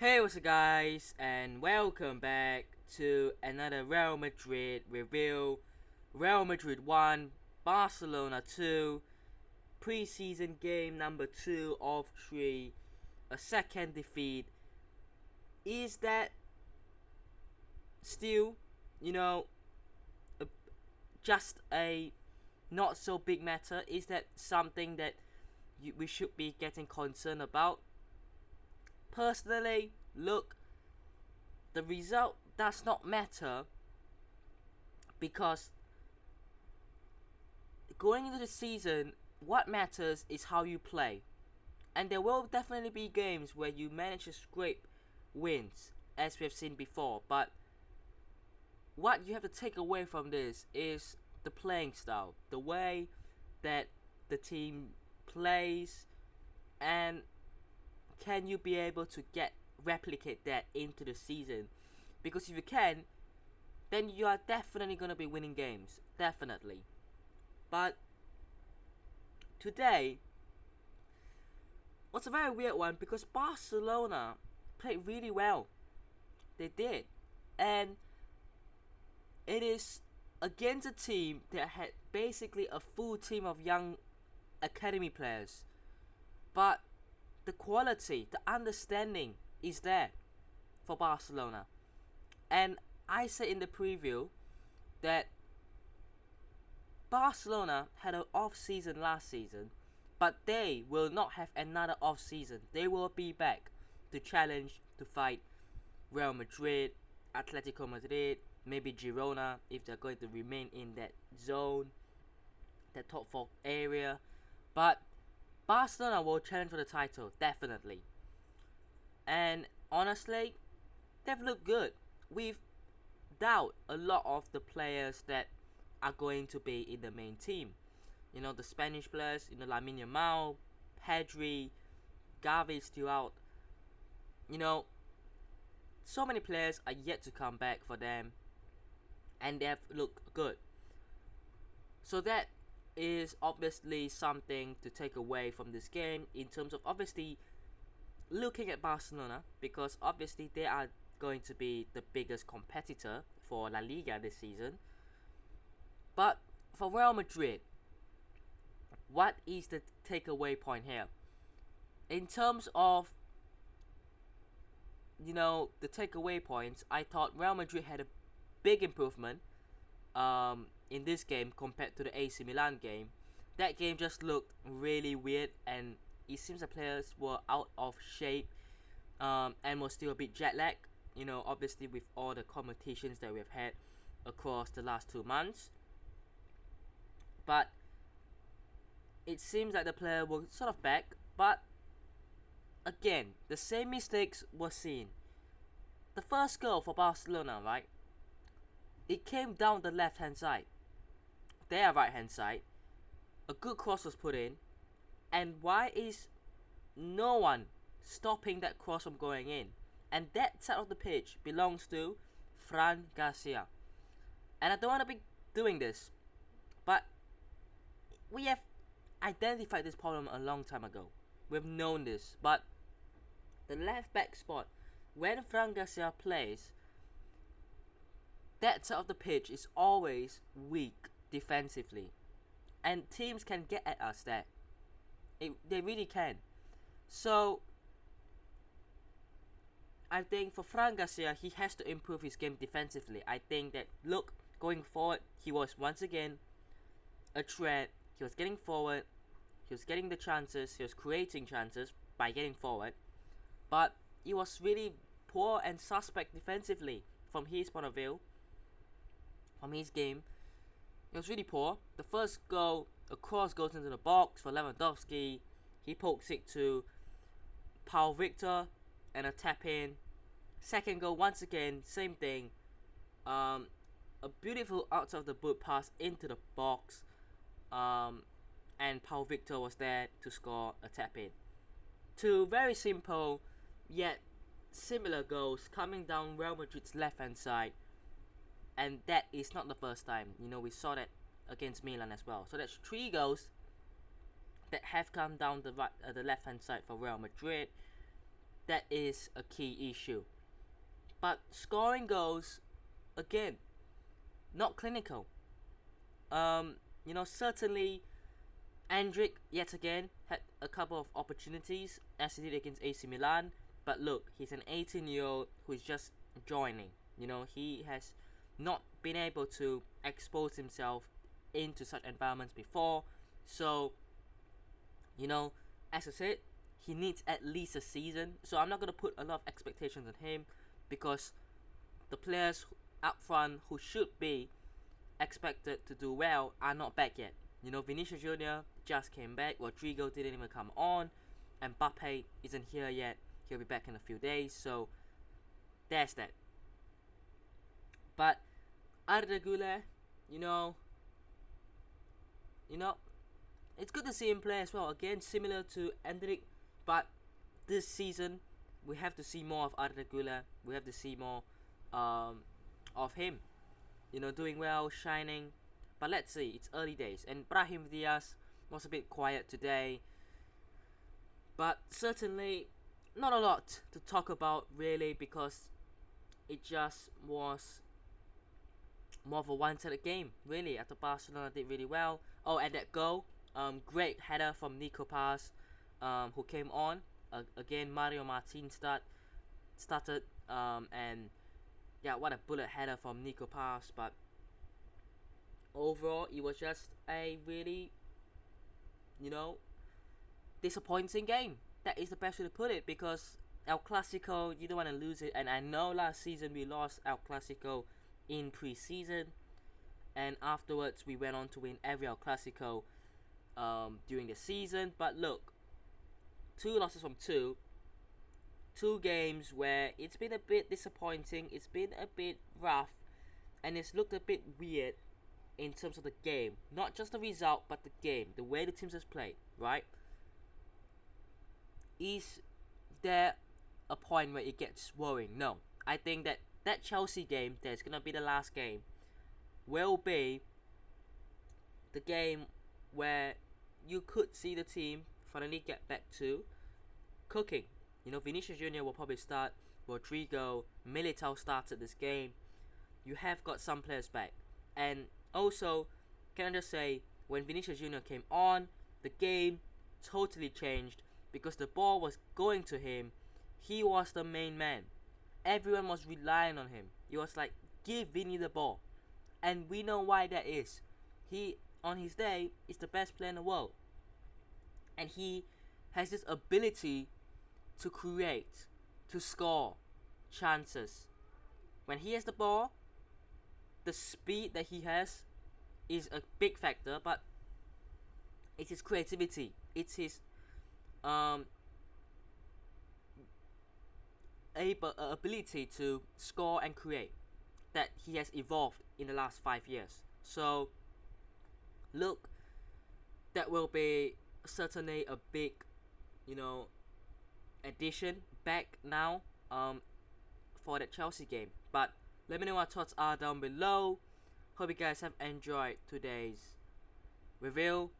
Hey, what's up, guys, and welcome back to another Real Madrid review. Real Madrid 1, Barcelona 2, preseason game number 2 of 3, a second defeat. Is that still, you know, a, just a not so big matter? Is that something that we should be getting concerned about? Personally, look, the result does not matter because going into the season, what matters is how you play. And there will definitely be games where you manage to scrape wins, as we have seen before. But what you have to take away from this is the playing style, the way that the team plays, and can you be able to replicate that into the season? Because if you can, then you are definitely gonna be winning games, definitely. But today was a very weird one because Barcelona played really well. They did. And it is against a team that had basically a full team of young academy players. But the quality, the understanding is there for Barcelona. And I said in the preview that Barcelona had an off season last season, but they will not have another off season. They will be back to challenge, to fight Real Madrid, Atletico Madrid, maybe Girona if they're going to remain in that zone, that top 4 area. But Barcelona will challenge for the title, definitely. And honestly, they've looked good. We've doubt a lot of the players that are going to be in the main team. You know, the Spanish players, Lamine Yamal, Pedri, Gavi still out. You know, so many players are yet to come back for them, and they have looked good. So that is obviously something to take away from this game in terms of obviously looking at Barcelona, because obviously they are going to be the biggest competitor for La Liga this season. But for Real Madrid, what is the takeaway point here? In terms of, the takeaway points, I thought Real Madrid had a big improvement in this game compared to the AC Milan game. That game just looked really weird, and it seems the players were out of shape and were still a bit jet lagged. Obviously with all the competitions that we've had across the last 2 months. But it seems like the player were sort of back, but again, the same mistakes were seen. The first goal for Barcelona, right? It came down the left hand side, their right hand side. A good cross was put in, and why is no one stopping that cross from going in? And that side of the pitch belongs to Fran Garcia. And I don't want to be doing this, but we have identified this problem a long time ago. We've known this, but the left back spot, when Fran Garcia plays, that side of the pitch is always weak defensively, and teams can get at us there. They really can. So I think for Fran Garcia, he has to improve his game defensively. I think that, look, going forward, he was once again a threat. He was getting forward, he was getting the chances, he was creating chances by getting forward, but he was really poor and suspect defensively from his point of view, from his game. It was really poor. The first goal, a cross goes into the box for Lewandowski. He pokes it to Paul Victor and a tap in. Second goal, once again, same thing. A beautiful out of the boot pass into the box. And Paul Victor was there to score a tap in. Two very simple yet similar goals coming down Real Madrid's left hand side. And that is not the first time. We saw that against Milan as well. So that's 3 goals that have come down the left hand side for Real Madrid. that is a key issue. But scoring goals, again, not clinical. Certainly, Andrić yet again had a couple of opportunities as he did against AC Milan. But look, he's an 18-year-old who's just joining. He has not been able to expose himself into such environments before. So, as I said, he needs at least a season. So I'm not going to put a lot of expectations on him, because the players up front who should be expected to do well are not back yet. Vinicius Jr. just came back, Rodrigo didn't even come on, and Mbappe isn't here yet. He'll be back in a few days, so there's that. But Arda Güler, it's good to see him play as well. Again, similar to Andrić, but this season we have to see more of Arda Güler. We have to see more of him, doing well, shining. But let's see, it's early days. And Brahim Diaz was a bit quiet today, but certainly not a lot to talk about really, because it just was more of a one-sided game really. After Barcelona did really well. Oh, and that goal, great header from Nico Paz, who came on. Again, Mario Martin started, and yeah, what a bullet header from Nico Paz. But overall, it was just a really, disappointing game. That is the best way to put it, because El Clasico, you don't want to lose it. And I know last season we lost El Clasico in pre-season, and afterwards we went on to win every El Clasico during the season. But look, 2 losses from 2 games where it's been a bit disappointing, it's been a bit rough, and it's looked a bit weird in terms of the game. Not just the result, but the game, the way the teams has played, right? Is there a point where it gets worrying? No. I think that Chelsea game, that's going to be the last game, will be the game where you could see the team finally get back to cooking. Vinicius Jr. will probably start. Rodrigo, Militao started this game. You have got some players back. And also, can I just say, when Vinicius Jr. came on, the game totally changed, because the ball was going to him. He was the main man. Everyone was relying on him. It was like, give Vinny the ball. And we know why that is. He, on his day, is the best player in the world. And he has this ability to create, to score chances. When he has the ball, the speed that he has is a big factor, but it's his creativity. It's his ability to score and create that he has evolved in the last 5 years. So look, that will be certainly a big, addition back now for the Chelsea game. But let me know what thoughts are down below. Hope you guys have enjoyed today's review.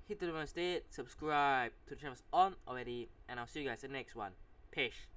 Hit the subscribe to the channel on already, and I'll see you guys in the next one. Peace.